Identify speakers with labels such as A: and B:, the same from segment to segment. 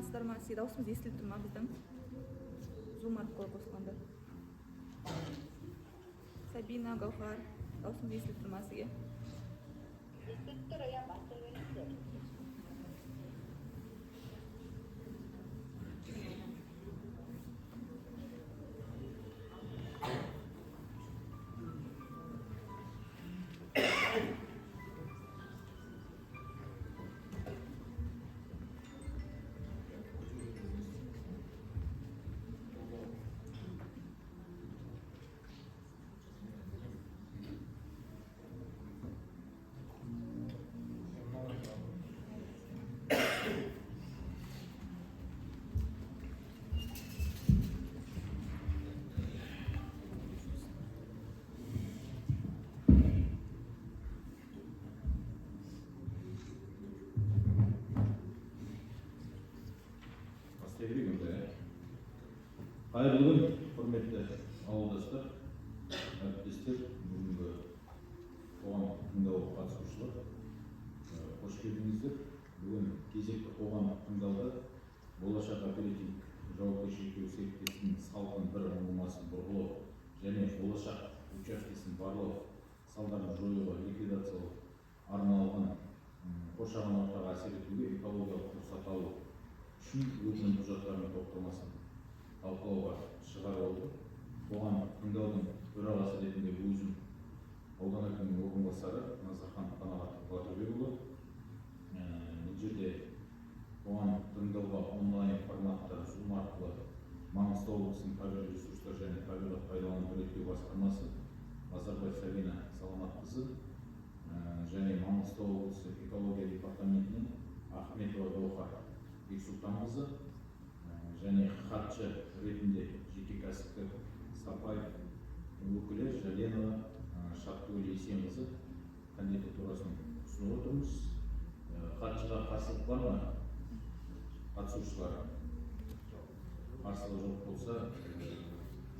A: саламатсыздар ма? Сізге даусымыз естіліп тұр ма біздің? Зум арқылы қосылғанда. Сабина, Гаухар, даусымыз естіліп тұр ма сізге?
B: Естіліп тұр, аян бастырып беріңіздер.
C: Қайырлы күн, құрметті ауылдастар, әріптестер, бүгінгі қоғамдық тыңдауға қатысушылар. Қош келдіңіздер. Бүгін кезекті қоғамдық тыңдауда болашақ оперативтік жауапкершілігі серіктестігінің салқын бір ұңғымасын бұрғылау және болашақ учаскесін барлау салдарын жоюға ликвидациялау арналған қоршаған ортаға әсер етуге экологиялық рұқсат алу үшін өтінім құжаттарының топтамасын талқылауға шығарылды. Қоғамдық тыңдаудың төрағасы ретінде өзім аудан әкімінің орынбасары Назархан Батырбекұлы. Бұл жерде қоғамдық тыңдауға онлайн форматта Zoom арқылы Маңғыстау облысының табиғи ресурстар және табиғат пайдалануды реттеу басқармасы Назарбаев Сабина Саламатқызы және Маңғыстау облысы экология департаментінің Ахметова Гаухар Бексұлтанқызы және хатшы ретінде жеке кәсіпкер Сапай өкілі Жаленова Шаттугүл Есенқызы кандидатурасын ұсынып отырмыз. Хатшыға қарсылық бар ма? Қатысушылар қарсылығы жоқ болса,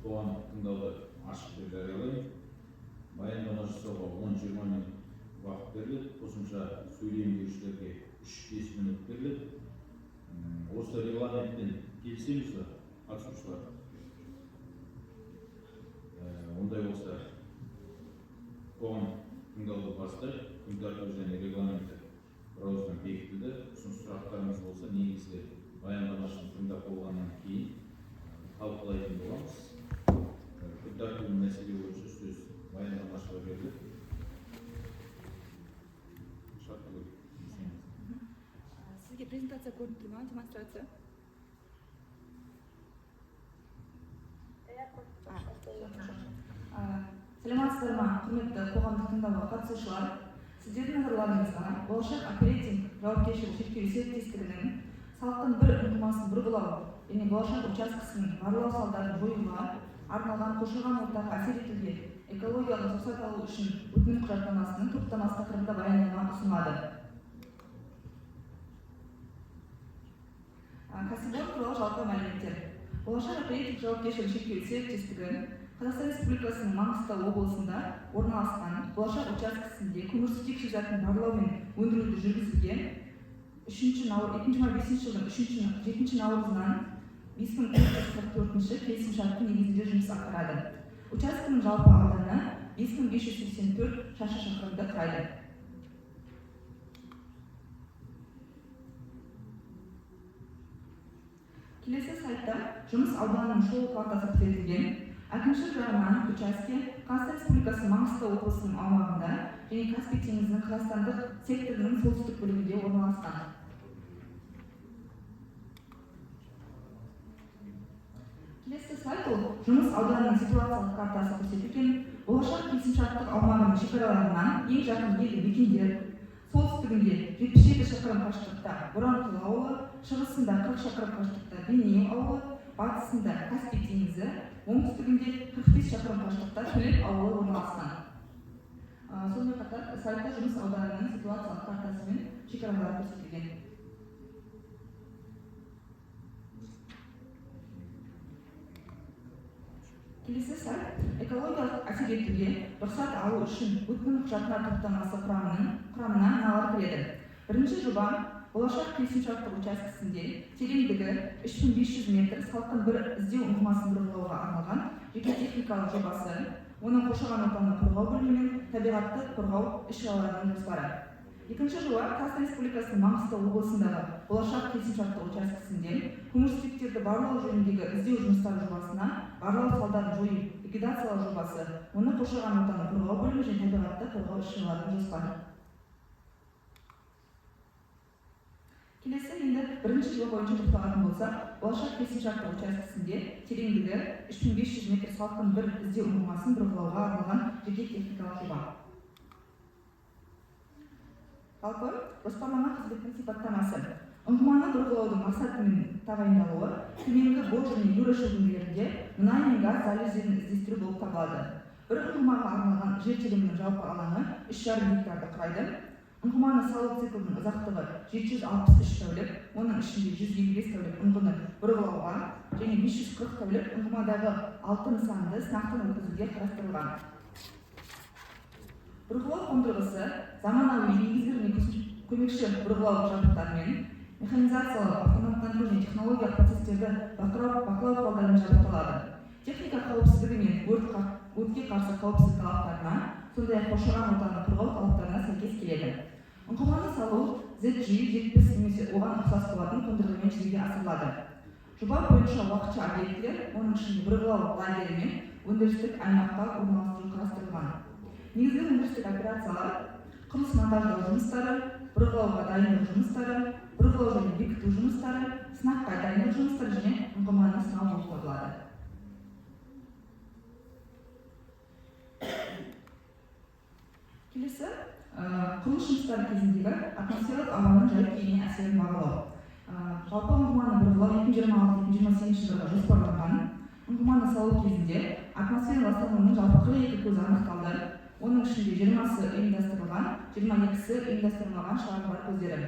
C: қоғамдық тыңдауды ашық деп жариялаймын. Баяндама жасауға 10-20 минут уақыт беріледі. Қосымша сөйлемдеушілерге 3-5 минут беріледі. Осы регламенттен келісеміз бе, қатысушылар? Ондай болса, қоғамдық тыңдауды бастайық. Күн тәртібі және регламенті бірауыздан бекітілді. Сұрақ-сұрақтарыңыз болса, негізгі баяндамашыны тыңдап болғаннан кейін талқылайтын боламыз. Күн тәртібі мәселе бойынша сөз баяндамашыға беріледі.
A: Сізге презентация көрініп тұр ма, демонстрация? Саламатсыздар ма, құрметті қоғамдық тыңдауға қатысушылар. Сіздердің назарларыңызға болашақ оперативтік жауапкершілігі шектеулі серіктестігінің салқын бір ұңғымасын бұрғылау және болашақ учаскесінің барлау салдарын жоюға арналған қоршаған ортаға әсер етуге экологиялық рұқсат алу үшін өтінім құжаттамасының топтамасы тақырыбында баяндама ұсынылады. Кәсіпорын туралы жалпы мәліметтер. Болашақ оперативтік жауапкершілігі шектеулі серіктестігі Қазақстан Республикасының Маңғыстау облысында орналасқан болашақ учаскесінде көмірсутек шикізатын барлау мен өндіруді жүргізуге 2025 жылдың 7 наурызынан 5444 келісімшарттың негізінде жұмыс атқарады. Учаскенің жалпы ауданы 5584 шаршы шақырымды құрайды. Келесі сайтта жұмыс ауданының шолу картасы келтірілген. Әкімшілік жағынан учаске Қазақстан Республикасы Маңғыстау облысының аумағында және Каспий теңізінің қазақстандық секторының солтүстік бөлігінде орналасқан. Келесі сайт ол жұмыс ауданының ситуациялық картасы көрсетілген. Болашақ келісімшарттық аумағының шекараларынан ең жақын елді мекендер. Солтүстігінде 77 шақырым қашықтықта Боранқұл ауылы, шығысында 40 шақырым қашықтықта Бейнеу ауылы, батысында Каспий теңізі, оңтүстігінде 45 шақырым қашықтықта Төлеп ауылы орналасқан. Сонымен қатар сайтта жұмыс ауданының ситуациялық картасы мен шекаралары көрсетілген. Келесі сайт экологиялық әсер етуге рұқсат алу үшін өтінім құжаттар топтамасы құрамына мыналар кіреді. Бірінші жоба болашақ келісімшарттық учаскесінде тереңдігі 3500 метр салқын бір іздеу ұңғымасын бұрғылауға арналған жеке техникалық жобасы, оның қоршаған ортаны қорғау бөлімі мен табиғатты қорғау іс-шараларының жоспары. Екінші жоба Қазақстан Республикасының Маңғыстау облысындағы болашақ келісімшарттық учаскесінде көмірсутектерді барлау жөніндегі іздеу жұмыстары жобасына барлау салдарын жою ликвидациялау жобасы, оны қоршаған ортаны қорғау бөлімі және табиғатты қорғау іс-шараларының жоспары. Келесі енді бірінші жоба бойынша тоқталатын болсақ, болашақ келісімшарттық учаскесінде тереңдігі 3500 метр салқын бір іздеу ұңғымасын бұрғылауға арналған жеке техникалық жоба. Жалпы жоспарланған қызметтің сипаттамасы. Ұңғыманы бұрғылаудың мақсаты мен тағайындалуы төменгі Бор және Юра шөгінділерінде мұнай мен газ залеждерін іздестіру болып табылады. Бір ұңғымаға арналған жер телімінің жалпы алаңы 3,5 гектарды құрайды. Ұңғыманы салу циклінің ұзақтығы 763 тәулік, оның ішінде 155 тәулік ұңғыны бұрғылауға және 540 тәулік ұңғымадағы 6 нысанды сынақтан өткізуге қарастырылған. Бұрғылау қондырғысы заманауи негізгі көмекші бұрғылау жабдықтарымен, механизациялау, автоматтандыру және технологиялық процестерді бақылау құралдарымен жабдықталады. Техника қауіпсіздігі мен өртке қарсы қауіпсіздік талаптарына, сондай-ақ қоршаған ортаны қорғау талаптарына сәйкес келеді. Ұңғыманы салу ZG70 немесе оған ұқсас болатын қондырғымен жүзеге асырылады. Жоба бойынша уақытша объектілер, оның ішінде бұрғылау лагері мен өндірістік аймаққа орналастыру қарастырылған. Негізгі өндірістік операциялар құрылыс монтаждау жұмыстары, бұрғылауға дайындық жұмыстары, бұрғылау және бекіту жұмыстары, сынаққа дайындық жұмыстары және ұңғыманы сынау болып табылады. Келесі құрылыс жұмыстары кезіндегі атмосфералық ауаның жай-күйіне әсерін бағалау. Жалпы ұңғыманы бұрғылау 2026-2027 жылға жоспарланған. Ұңғыманы салу кезінде атмосфера ластануының жалпы 42 көзі анықталды. Оның ішінде 20-сы ұйымдастырылған, 22-сі ұйымдастырылмаған шығарылған көздері.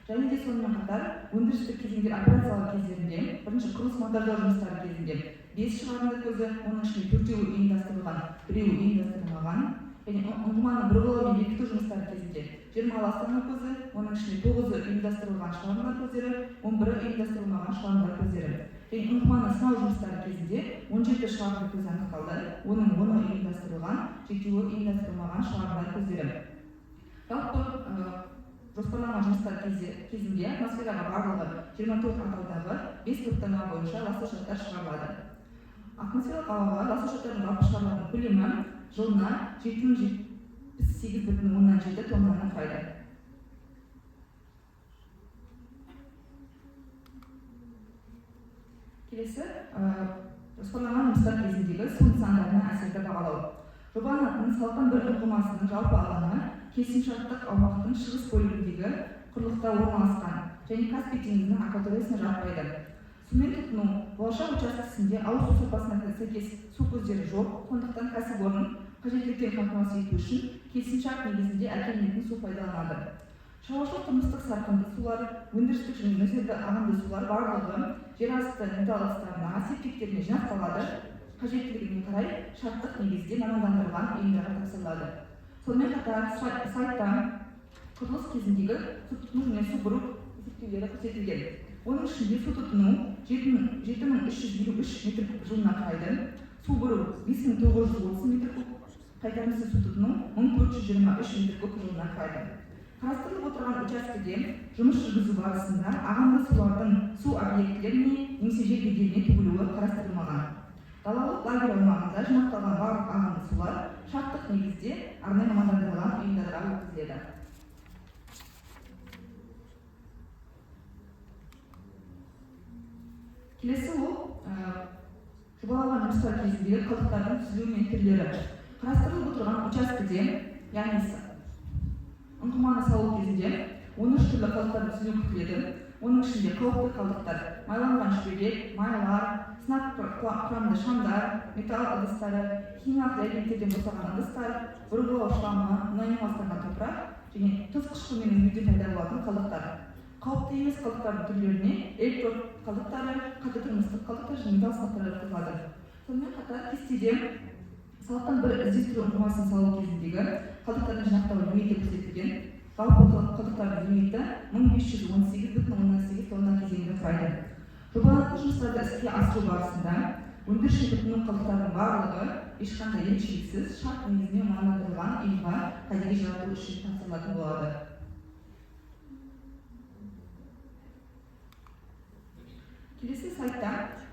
A: Және де сонымен қатар өндірістік кезеңдер операциялар кездерінде, бірінші құрылыс монтаждау жұмыстары кезінде 5 шығарылды көзі, оның ішінде 4-еуі ұйымдастырылған, 1-еуі ұйымдастырылмаған. Және ұңғыманы бұрғылау мен бекіту жұмыстары кезінде 20 ластану көзі, оның ішінде 9-ы ұйымдастырылған шығарылған көздері, 11-і ұйымдастырылмаған шығарылған көздері. Және ұңғыманы сынау жұмыстары кезінде 17 шығарылған көзі анықталды, оның 10-і ұйымдастырылған, 7-еуі ұйымдастырылмаған шығарылған көздері. Жалпы жоспарланған жұмыстар кезінде атмосфераға барлығы 24 атаудағы 5 топтама бойынша ластаушы шығарылады. Атмосфералық ауаға ластаушы жалпы шығарылатын көлемі жылына 778,7 тоннаны құрайды. Келесі жоспарланған жұмыстар кезіндегі су нысандарына әсерді бағалау. Жобаның салқын бір ұңғымасының жалпы алаңы келісімшарттық аумақтың шығыс бөлігіндегі құрлықта орналасқан және Каспий теңізінің акваториясына жатпайды. Сумен тұтыну болашақ учаскесінде ауыз су сапасына сәйкес су көздері жоқ, сондықтан кәсіпорын қажеттіліктерін қамтамасыз ету үшін келісімшарт негізінде әкелінетін су пайдаланады. Шаруашылық тұрмыстық сарқынды сулар, өндірістік және нөсерді ағынды сулар барлығы жер асты металл ыдыстарына, септиктеріне жинақталады. Қажеттілігіне қарай шарттық негізде мамандандырылған ұйымдарға тапсырылады. Сонымен қатар сайтта құрылыс кезіндегі су тұтыну және су бұру есептеулері көрсетілген. Оның ішінде су тұтыну 7353 метр куб жылына құрайды, су бұру 5930 метр куб, қайтарымсыз су тұтыну 1423 метр куб жылына құрайды. Қарастырылып отырған учаскеде жұмыс жүргізу барысында ағынды сулардың су объектілеріне немесе жер бедеріне төгілуі қарастырылмаған. Далалық лагерь аумағында жинақталған барлық ағынды сулар шарттық негізде арнайы мамандандырылған ұйымдарға өткізіледі. Келесі ол жобаланған жұмыстар кезіндегі қалдықтардың түзілуі мен түрлері. Қарастырылып отырған учаскеде, яғни ұңғыманы салу кезінде 13 түрлі қалдықтардың түзілуі күтіледі. Оның ішінде қауіпті қалдықтар, майланған шүберек, майлар, сынап құрамды шамдар, металл ыдыстары, химиялық реагенттерден босаған ыдыстар, бұрғылау шламы, мұнаймен ластанған топырақ және тұз қышқылмен өңдеуде пайда болатын қалдықтар. Қауіпті емес қалдықтардың түрлеріне электрод қалдықтары, қатты тұрмыстық қалдықтар және металл сынақтары жатқызылады. Сонымен қатар кестеде салқын бір іздестіру ұңғымасын салу кезіндегі қалдықтардың жинақталу лимиті көрсетілген. жалпы қалдықтардың лимиті 1518,8 тонна кезеңді құрайды. Жобаланған жұмыстарды іске асыру барысында өндіруші тұтыну қалдықтардың барлығы ешқандай ерекшеліксіз шарт негізінде мамандандырылған ұйымға кәдеге жарату үшін тапсырылатын болады. Келесі сайтта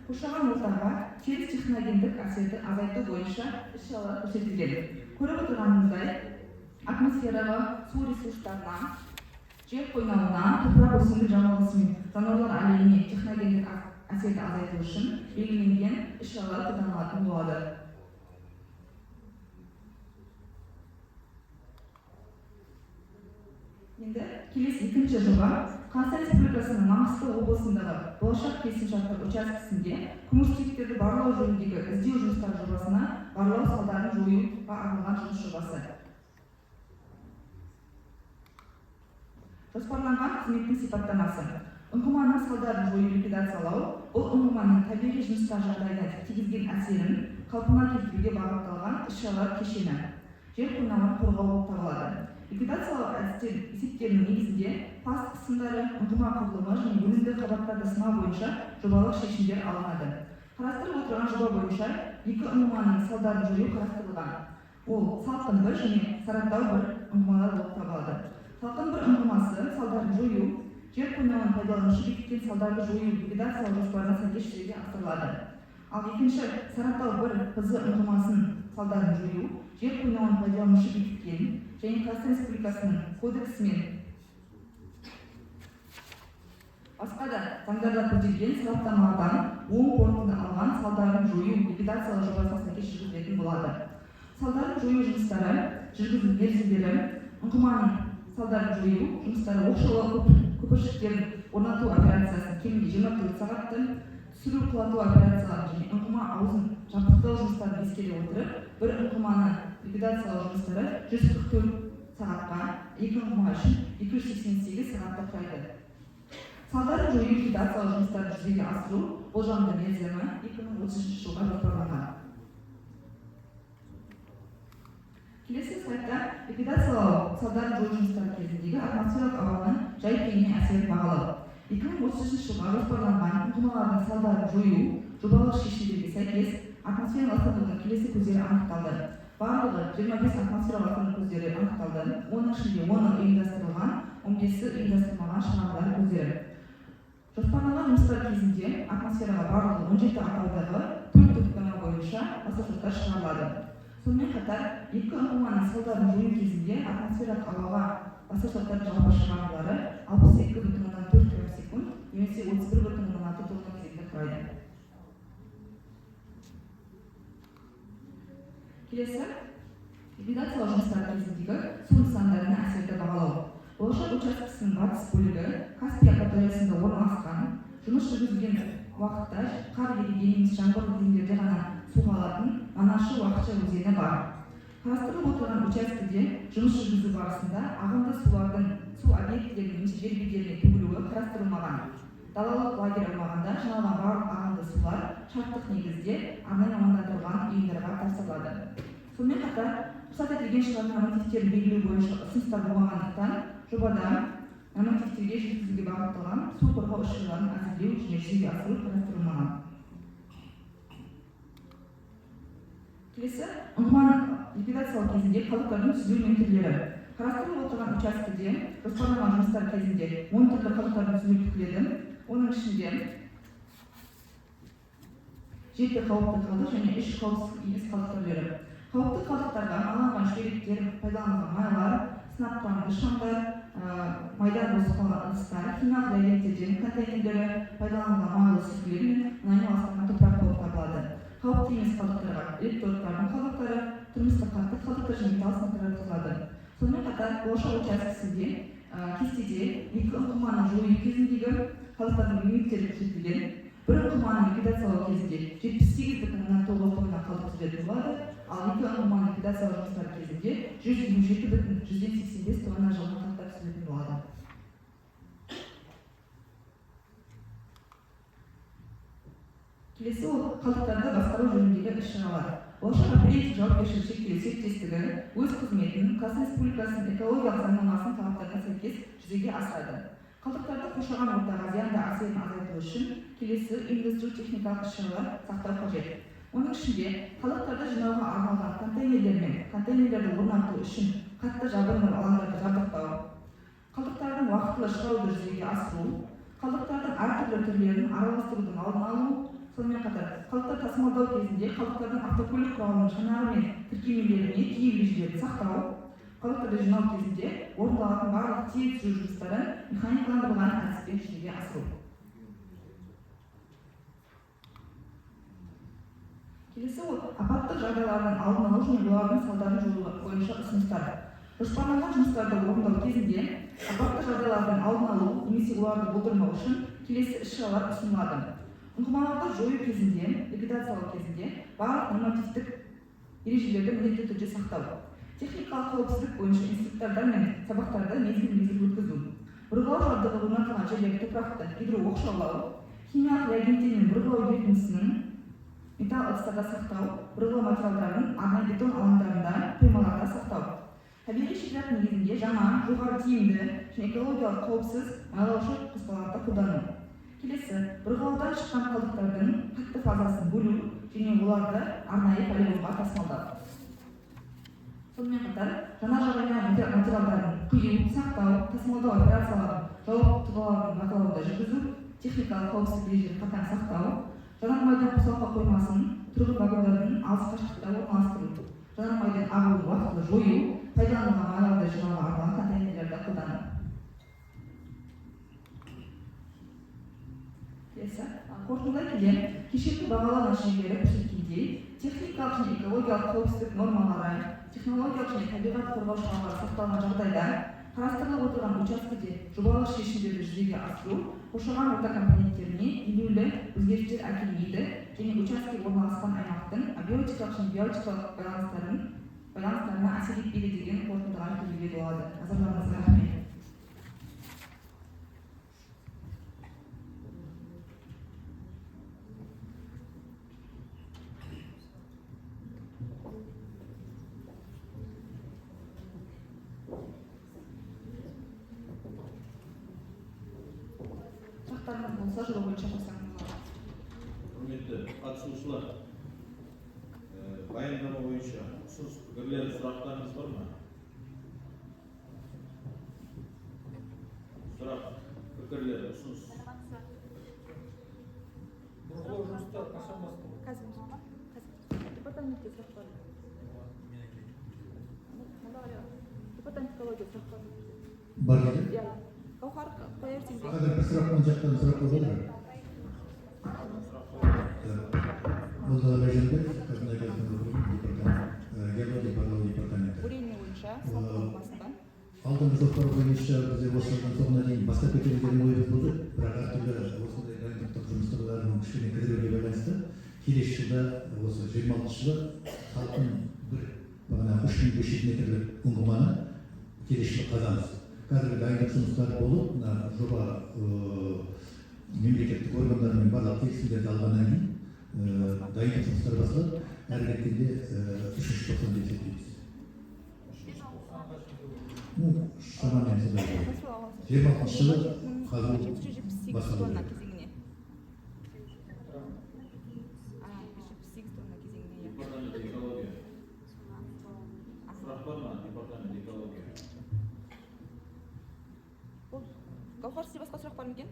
A: қоршаған ортаға теріс техногендік әсерді азайту бойынша іс-шаралар көрсетілген. Көріп отырғанымыздай, атмосфераға, су ресурстарына, жер қойнауына, топырақ өсімдік жамылғысы мен жануарлар әлеміне техногендік әсерді азайту үшін белгіленген іс-шаралар қолданылатын болады. Енді келесі екінші жоба Қазақстан Республикасының Маңғыстау облысындағы болашақ келісімшарттар учаскесінде көмірсутектерді барлау жөніндегі іздеу жұмыстары жобасына барлау салдарын жоюға арналған жұмыс жобасы. Жоспарланған қызметтің сипаттамасы. Ұңғыманың салдарын жою ликвидациялау, бұл ұңғыманың табиғи жыныстар жағдайына тигізген әсерін қалпына келтіруге бағытталған іс-шаралар кешені. Жер қойнауын қорғау болып табылады. Ликвидациялау есептерінің негізінде пластик сымдары, ұңғыма құрылымы және өнімді қабаттарды сынау бойынша жобалық шешімдер алынады. Қарастырылып отырған жоба бойынша екі ұңғыманың салдарын жою қарастырылған. Ол салқын бір және сараттау бір ұңғымалар болып табылады. Салқын бір ұңғымасы салдарын жою, жер қойнауын пайдаланушы бекіткен салдарды жою ликвидациялау жоспарына сәйкес жүзеге асырылады. Ал екінші сараттау бір ПЗ ұңғымасын салдарын жою, жер қойнауын пайдаланушы бекіткен және Қазақстан Республикасының кодексімен басқа да заңдарда көзделген сараптамадан оң қорытынды алған салдарын жою ликвидациялау жобасына сәйкес жүргізілетін болады. Салдарын жою жұмыстары жүргізу мерзімдері ұңғыманың салдарын жою жұмыстары оқшаулау көпіршіктерін орнату операциясын кемінде 24 сағатты, түсіру құлату операцияларын және ұңғыма аузын жабдықтау жұмыстарын ескере отырып, бір ұңғыманы ликвидациялау жұмыстары 144 сағатқа, екі ұңғыма үшін 288 сағатта құрайды. Салдарын жою ликвидациялау жұмыстарын жүзеге асыру болжамды мерзімі 2030 жылға жоспарланған. Келесі сайтта ликвидациялау салдарын жою жұмыстары кезіндегі атмосфералық ауаның жай-күйіне әсерін бағалау. 2030 жылға жоспарланған ұңғымалардың салдарын жою жобалық шешімдерге сәйкес атмосфералық ластанудың келесі көздері анықталды. Барлығы 25 атмосфералық ластану көздері анықталды. Оның ішінде 10-ы ұйымдастырылған, 15-і ұйымдастырылмаған шығарындар көздері. Жоспарланған жұмыстар кезінде атмосфераға барлығы 17 атаудағы 4 топтама бойынша баспасөздер шығарылады. Сонымен қатар, екі ұңғыманың салдарын жою кезінде атмосфералық ауаға баспасөздер жалпы шығарындылары 62,4 км/сек. немесе 31,6 тонна кезеңді құрайды. Келесі, ликвидациялау жұмыстары кезіндегі су нысандарына әсерді бағалау. Болашақ учаскесінің батыс бөлігі Каспий акваториясында орналасқан, жұмыс жүргізілген уақытта қар еріген немесе жаңбыр кезеңдерде ғана суға алатын Манашы уақытша өзені бар. Қарастырылып отырған учаскеде жұмыс жүргізу барысында ағынды сулардың су объектілерінің немесе жер бедеріне төгілуі қарастырылмаған. Далалық лагерь аумағында жиналған барлық ағынды сулар шарттық негізде арнайы мамандандырылған ұйымдарға тапсырылады. Сонымен қатар, рұқсат етілген шығару нормативтерін белгілеу бойынша ұсыныстар болмағандықтан, жобада нормативтерге жеткізуге бағытталған су қорғау іс-шараларын әзірлеу және жүзеге асыру қарастырылмаған. Келесі, ұңғыманы ликвидациялау кезінде қалдықтардың түзілу мен түрлері. Қарастырылып отырған учаскеде жоспарланған жұмыстар кезінде 10 түрлі қалдықтардың түзілуі күтіледі. Оның ішінде жеті қауіпті қалдық және 3 қауіпсіз емес қалдық түрлері. Қауіпті қалдықтарға маланған шүберектер, пайдаланылған майлар, сынап құрамды шамдар, майдан босып қалған ыдыстар, химиялық реагенттерден контейнерлері, пайдаланылған майлы сүзгілер мен мұнаймен ластанған топырақ болып табылады. Қауіпті емес қалдықтарға электродтардың қалдықтары, тұрмыстық қатты қалдықтар және металл сынықтары жатқызылады. Сонымен қатар, болашақ учаскесінде кестеде екі ұңғыманы жою кезіндегі қалдықтардың лимиттері көрсетілген. Бір ұңғыманы ликвидациялау кезінде 78,9 тонна қалдық түзілетін болады, ал екі ұңғыманы ликвидациялау жұмыстары кезінде 127,185 тонна жылына қалдықтар түзілетін болады. Келесі ол қалдықтарды басқару жөніндегі іс-шаралар. Болашақ оперейтинг жауапкершілігі шектеулі серіктестігі өз қызметін Қазақстан Республикасының экологиялық заңнамасының талаптарына сәйкес жүзеге асырады. Қалдықтарды қоршаған ортаға зиянды әсерін азайту үшін келесі ұйымдастыру техникалық іс-шаралар сақтау қажет. Оның ішінде қалдықтарды жинауға арналған контейнерлер мен контейнерлерді орнату үшін қатты жабындылар алаңдарды жабдықтау, қалдықтардың уақытылы шығаруды жүзеге асыру, қалдықтардың әртүрлі түрлерін араластырудың алдын алу, сонымен қатар қалдықтар тасымалдау кезінде қалдықтардың автокөлік құралының шанағы мен тіркемелеріне тиеу ережелерін сақтау, қалдықтарды жинау кезінде орындалатын барлық тиеу түсіру жұмыстарын механикаландырылған әдіспен жүзеге асыру. Келесі апаттық жағдайлардың алдын алу және олардың салдарын жою бойынша ұсыныстар. Жоспарланған жұмыстарды орындау кезінде апаттық жағдайлардың алдын алу немесе оларды болдырмау үшін келесі іс-шаралар ұсынылады. Ұңғымаларды жою кезінде, ликвидациялау кезінде барлық нормативтік ережелерді міндетті түрде сақтау. Техникалық қауіпсіздік бойынша инструктордар мен сабақтарды мезгіл-мезгіл өткізу. Бұрғылау жабдығы орнатылған жерлерді топырақты гидрооқшаулау, химиялық реагенттер мен бұрғылау ерітіндісінің металл ыдыстарда сақтау, бұрғылау материалдарын арнайы бетон алаңдарында, қоймаларда сақтау. Табиғи шикізат негізінде жаңа, жоғары тиімді және экологиялық қауіпсіз майлаушы қоспаларды қолдану. Келесі, бұрғылаудан шыққан қалдықтардың қатты фазасын бөлу және оларды арнайы полигонға тасымалдау. Сонымен қатар, жанар-жағармай материалдарын құю, сақтау, тасымалдау операцияларын жауапты тұлғалардың бақылауды жүргізу, техникалық қауіпсіздік ережелерін қатаң сақтау, жанармайдың қосалқы қоймасын тұрғын вагондардың алыс қашықтықта орналастыру, жанармайдың ағуын уақытылы жою, пайдаланылған майларды жинауға арналған контейнерлерді қолдану. Қорытындылай келе, кешенді бағалау нәтижелері көрсеткендей, техникалық және экологиялық қауіпсіздік нормалары, технологиялық және табиғат қорғау шаралары сақталған жағдайда қарастырылып отырған учаскеде жобалық шешімдерді жүзеге асыру қоршаған орта компоненттеріне елеулі өзгерістер әкелмейді және учаске орналасқан аймақтың абиотикалық және биотикалық байланыстарына әсер етпейді деген қорытындыға келуге болады. Назарларыңызға рахмет. Болса жылы бойынша қосаңыз.
C: Құрметті қатысушылар, баяндама бойынша ұсыныс пікірлер, сұрақтарыңыз бар ма? Сұрақ, пікірлер, ұсыныс.
D: Бұрғылау жұмыстары қашан басталады?
A: Департаментте сұрақ бар. Департамент экология сұрақ бар.
E: Бар еді?
A: Гауһар қоярсың бе?
E: Қазір бір сұрақ жақтан сұрақ болды ма? Молдағалай Жөнбек, Қазына геология барлау департаменті.
A: Бурение бойынша сақталмасында.
E: Алдыңғы жоспар бойынша бізде осы жылдың соңына дейін басқа көтерілген ойымыз болды, бірақ әртүрлі осындай дайындықтық жұмыстардың кішкене кідіруге байланысты келесі жылда осы 26 жылы халықтың бір бағана 3500 метрлік ұңғыманы келесі жылы қазамыз. Қазіргі дайындық жұмыстары болып, мына жоба мемлекеттік органдармен барлық келісімдерді алғаннан кейін дайындық жұмыстары басталады. Әрі кеткенде 390 деп есептейміз. Шамамен сондай болады. 26 жылы қазу басталады.
C: Департамент экология. Сұрақ бар ма? Департамент экология.
A: Гауһар, сізде басқа сұрақ бар ма екен?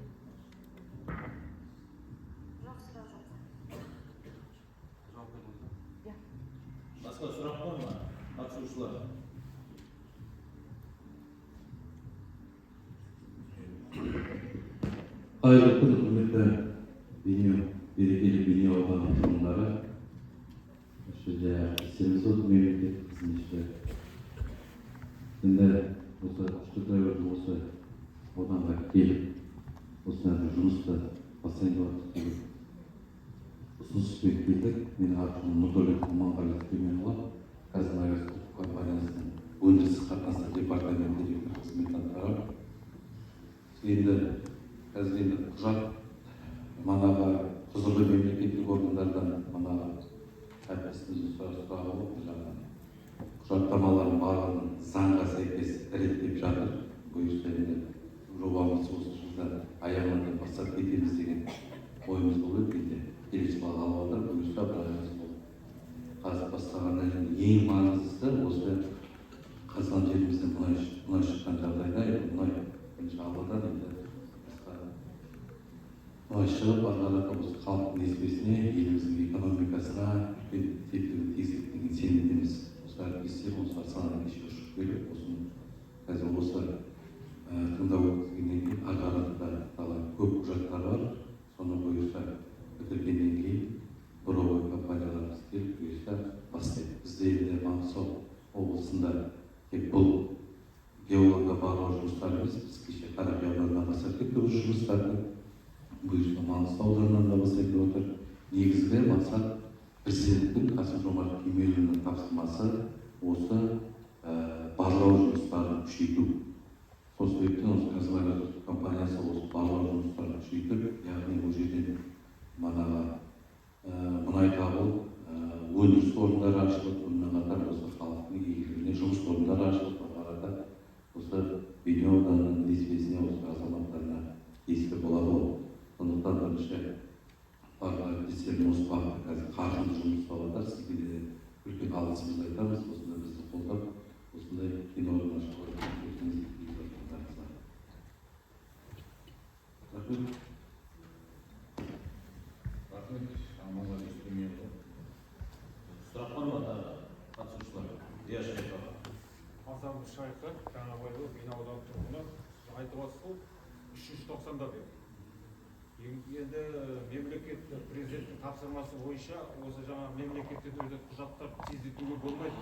C: Басқа сұрақ бар ма? Қатысушылар.
F: Қайырлы күн, құрметті берекелі Бейнеу ауданының тұрғындары. Семізот мемлекеттік қызметшілер. Енді осы Үштіртайырдың осы ауданға келіп, осындай жұмысты бастайындалады деп ұсыныспен келдік. Менің атым Нұрдәулет Аманғали Сүлейменұлы, Қазмайыр компаниясының өндіріс қатынастары департаменті директоры қызметін атқарамын. Енді қазір құжат манағы құзырлы мемлекеттік органдардан манағы әріптесіміздің сұрағы болып жаңағы құжаттамалардың барлығын заңға сәйкес реттеп жатыр. Бұйырса енді жобамыз осы жылда аяғына дейін бастап кетеміз деген ойымыз болып енді келесі жылға алып отыр. Бұйырса бір аяғымыз болып қазір бастағаннан кейін ең маңыздысы осы қазған жерімізден мұнай шыққан жағдайда мұнай бірінші алладан енді мұнай шығып ары қарата осы халықтың несібесіне, еліміздің экономикасына үлкен септігін тигізеді деген сенімдеміз. Осы әріптестер осылар санадан кеше ұшып келіп, осыны қазір осы тыңдау өткізгеннен кейін ары қарата көп құжаттар бар. Соны бұйырса бітіргеннен кейін бұрынғы компанияларымыз келіп бұйырса бастайды. Бізде енді Маңғыстау облысында тек бұл геологқа барлау жұмыстары емес, біз кеше Қарақия ауданынан бастап кетті осы жұмыстарды. Бұйырса Маңғыстау ауданынан да бастап кетіп отыр. Негізгі мақсат президенттің Қасым-Жомарт Кемелұлының тапсырмасы осы барлау жұмыстарын күшейту. Сол себептен осы Қазмұнайгаз компаниясы осы барлау жұмыстарын күшейтіп, яғни бұл жерден мұнай табылып, өндіріс орындары ашылып, сонымен қатар осы халықтың игілігіне жұмыс орындары ашылып, арада осы Бейнеу ауданының несібесіне осы азаматтарына тиісті болады ғой. Сондықтан бірінші әріптестердің осы бағытта қазір қаржылы жұмыс жасап жатыр. Сізге де үлкен алғысымызды айтамыз. Осында бізді қолдап, осындай киноның ашылуына үлесіңізді тигізіп жатқандарыңызға. Рахмет.
C: Рахмет. Аманға естілмейді. Сұрақ бар ма қатысушылар? Дияшев аға.
D: Асан Шайқы, Жаңабайлы, Бейнеу ауданы тұрғыны айтып отырсыз, 390-да бер. Енді мемлекет президенттің тапсырмасы бойынша осы жаңа мемлекеттен өтетін құжаттар тездетуге болмайды.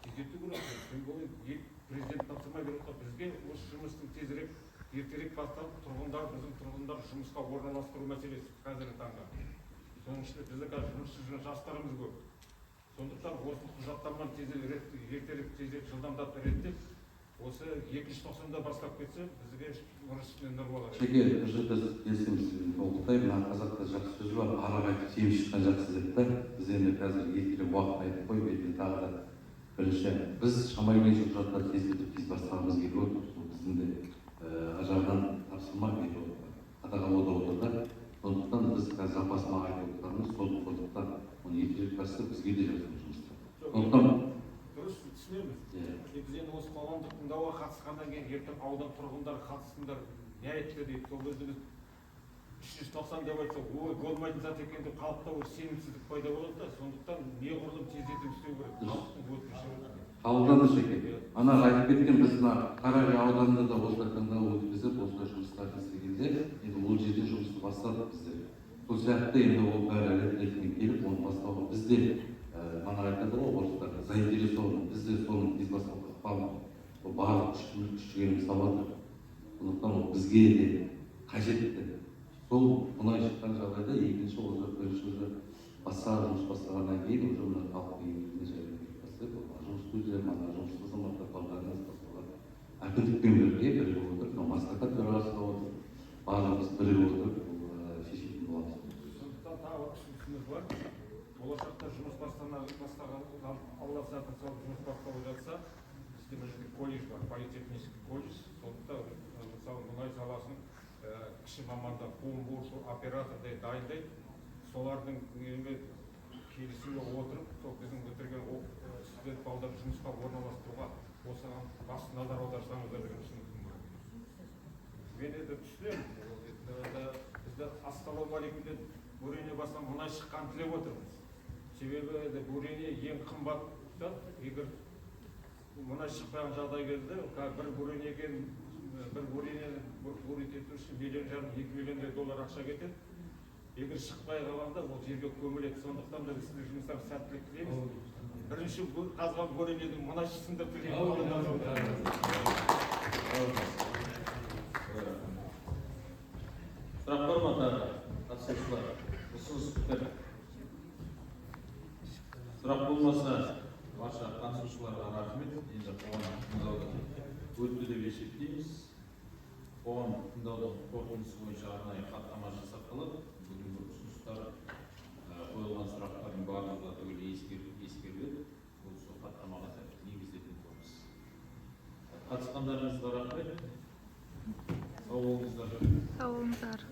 D: Тездету керек. Президент тапсырма береді. Бізге осы жұмыстың тезірек, ертерек басталып, біздің тұрғындар жұмысқа орналастыру мәселесі қазіргі таңда. Соның ішінде бізде қазір жұмыссыз жастарымыз көп. Сондықтан осы құжаттаманы ертерек жылдамдатып реттеп, осы 290-да бастап кетсе, бізге ұрысымен нұр болады.
F: Шеке, біз келісіміз толықтай, мына қазақта жақсы сөз бар, арақ айтып семіз шыққан жақсы деп та, біз енді қазір ертерек уақыт айтып қойып, енді тағы да бірінші, біз шамай келгенше құжаттарды тездетіп тез бастағымыз келіп отыр. Біздің де ажардан тапсырма қадағалауда отыр да. Сондықтан біз қазір запасыма айтып отырғанымыз, сондықтан оны ертерек бастап бізге де жақсы жұмыстар.
D: Дұрыс түсінеміз. Біз енді осы қоғамдық тыңдауға қатысқаннан кейін ертең аудан тұрғындары қатысыңдар, не айтты дейді. Сол кезде біз 390 деп айтсақ, ой, болмайтын зат екен деп халықта бір сенімсіздік пайда болады да. Сондықтан неғұрлым тездетіп істеу керек. Халықтың өтініші.
F: Қабылданды шеке. Ана айтып кеткен біз мына Қарақия ауданында да осылай тыңдау өткізіп, осылай жұмыстарды істегенде, енді ол жерде жұмысты бастадық біздер. Сол сияқты енді ол бәрі ретімен келіп, оны бастауға бізде мана айтады ғой, орыстар заинтересованы, бізде соны тез бастауға ықпалын, барлық күш-жігеріміз салады. Сондықтан ол бізге де қажетті. Сол мұнай шыққан жағдайда екінші бірінші басқа жұмыс бастағаннан кейін уже мына халықтың игілігіне жайлы бастайды. Жұмыс көздері, жұмыс азаматтар балдарыңыз басталады. Әкімдікпен бірге отырып, маслихат төрағасы да отыр. Барлығымыз бірге отырып шешетін боламыз.
D: Сондықтан тағы ұсынысымыз бар. Болашақта жұмыс бастаған Алла сақтан салып жұмыс басталып жатса, бізде мына колледж бар, политехнический колледж. Сондықтан мысалы мұнай саласын кіші мамандар, қуым оператордай дайындайды. Солардың келісімге отырып, сол біздің бітірген студент балдарды жұмысқа орналастыруға осыған басты назар аударсаңыздар деген ұсынысым бар. Мен енді түсінемін, бізді ассалаумағалейкумден бурение бастан мұнай шыққан тілеп отырмыз. Себебі бурение ең қымбат зат. Егер мұнай шықпаған жағдай кезде бір бурениеден бурить ету үшін $1,5–2 миллион ақша кетеді. Егер шықпай қалғанда ол жерге көміледі. Сондықтан да сіздің жұмыстар сәттілік тілейміз. Бірінші қазған бурениеден мұнай шықсын деп тілейміз.
C: Сұрақ бар ма тағы? Қатысушылар, ұсыныс пікір. Сұрақ болмаса, барша қатысушыларға рахмет. Енді қоғамдық тыңдауды өтті деп есептейміз. Қоғамдық тыңдаудың қорытындысы бойынша арнайы хаттама жасақталып, бүгінгі ұсыныстар, қойылған сұрақтардың барлығы Қатысқандарыңызға рахмет. Сау болыңыздар.
G: Сау болыңыздар.